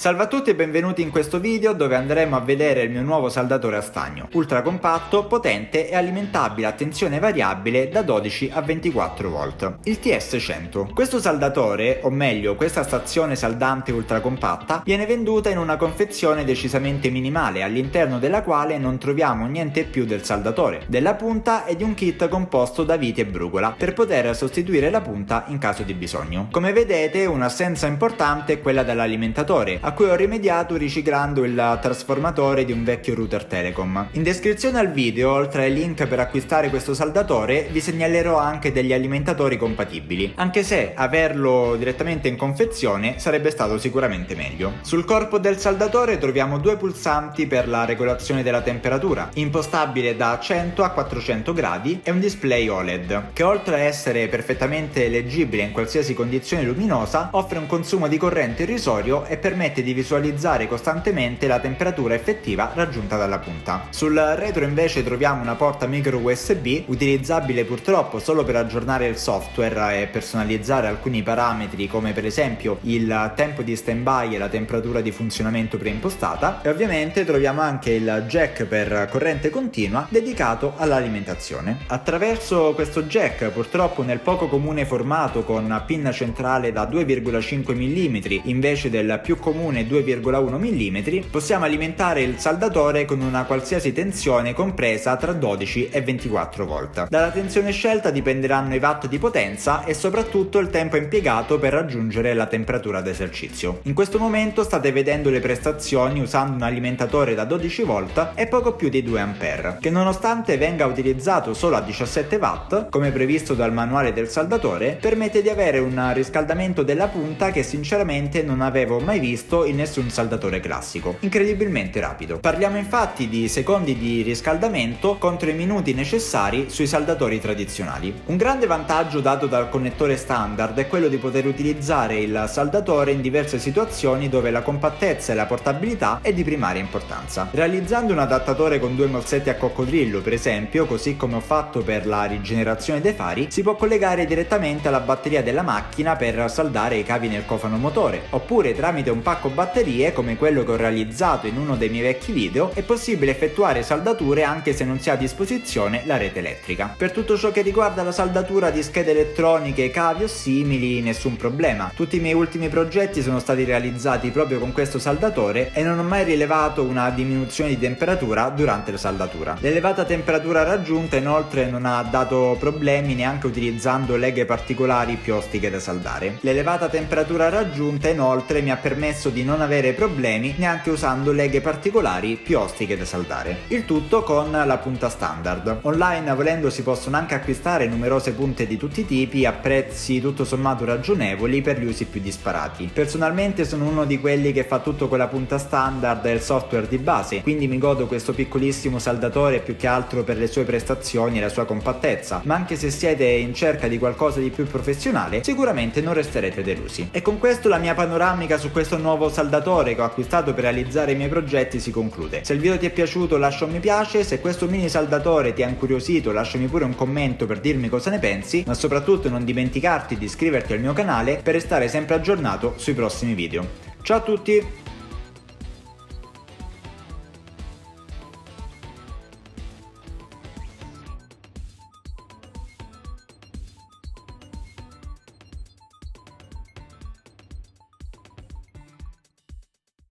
Salve a tutti e benvenuti in questo video dove andremo a vedere il mio nuovo saldatore a stagno, ultra compatto, potente e alimentabile a tensione variabile da 12 a 24 volt, il TS100. Questo saldatore, o meglio questa stazione saldante ultra compatta, viene venduta in una confezione decisamente minimale, all'interno della quale non troviamo niente più del saldatore, della punta e di un kit composto da viti e brugola per poter sostituire la punta in caso di bisogno. Come vedete, un'assenza importante è quella dell'alimentatore, a cui ho rimediato riciclando il trasformatore di un vecchio router Telecom. In descrizione al video, oltre ai link per acquistare questo saldatore, vi segnalerò anche degli alimentatori compatibili, anche se averlo direttamente in confezione sarebbe stato sicuramente meglio. Sul corpo del saldatore troviamo due pulsanti per la regolazione della temperatura, impostabile da 100 a 400 gradi, e un display OLED, che oltre a essere perfettamente leggibile in qualsiasi condizione luminosa, offre un consumo di corrente irrisorio e permette di visualizzare costantemente la temperatura effettiva raggiunta dalla punta. Sul retro invece troviamo una porta micro USB, utilizzabile purtroppo solo per aggiornare il software e personalizzare alcuni parametri come per esempio il tempo di standby e la temperatura di funzionamento preimpostata, e ovviamente troviamo anche il jack per corrente continua dedicato all'alimentazione. Attraverso questo jack, purtroppo nel poco comune formato con pinna centrale da 2,5 mm invece del più comune 2,1 mm, possiamo alimentare il saldatore con una qualsiasi tensione compresa tra 12 e 24 volt. Dalla tensione scelta dipenderanno i watt di potenza e soprattutto il tempo impiegato per raggiungere la temperatura d'esercizio. In questo momento state vedendo le prestazioni usando un alimentatore da 12 volt e poco più di 2 A, che nonostante venga utilizzato solo a 17 watt, come previsto dal manuale del saldatore, permette di avere un riscaldamento della punta che sinceramente non avevo mai visto in nessun saldatore classico, incredibilmente rapido. Parliamo infatti di secondi di riscaldamento contro i minuti necessari sui saldatori tradizionali. Un grande vantaggio dato dal connettore standard è quello di poter utilizzare il saldatore in diverse situazioni dove la compattezza e la portabilità è di primaria importanza. Realizzando un adattatore con due morsetti a coccodrillo, per esempio, così come ho fatto per la rigenerazione dei fari, si può collegare direttamente alla batteria della macchina per saldare i cavi nel cofano motore, oppure tramite un pacco batterie come quello che ho realizzato in uno dei miei vecchi video è possibile effettuare saldature anche se non si ha a disposizione la rete elettrica. Per tutto ciò che riguarda la saldatura di schede elettroniche, cavi o simili, nessun problema. Tutti i miei ultimi progetti sono stati realizzati proprio con questo saldatore e non ho mai rilevato una diminuzione di temperatura durante la saldatura. L'elevata temperatura raggiunta inoltre non ha dato problemi neanche utilizzando leghe particolari più ostiche da saldare. L'elevata temperatura raggiunta inoltre mi ha permesso di non avere problemi neanche usando leghe particolari più ostiche da saldare. Il tutto con la punta standard. Online volendo si possono anche acquistare numerose punte di tutti i tipi a prezzi tutto sommato ragionevoli per gli usi più disparati. Personalmente sono uno di quelli che fa tutto con la punta standard e il software di base, quindi mi godo questo piccolissimo saldatore più che altro per le sue prestazioni e la sua compattezza, ma anche se siete in cerca di qualcosa di più professionale sicuramente non resterete delusi. E con questo la mia panoramica su questo nuovo saldatore che ho acquistato per realizzare i miei progetti si conclude. Se il video ti è piaciuto lascia un mi piace, se questo mini saldatore ti ha incuriosito lasciami pure un commento per dirmi cosa ne pensi, ma soprattutto non dimenticarti di iscriverti al mio canale per restare sempre aggiornato sui prossimi video. Ciao a tutti!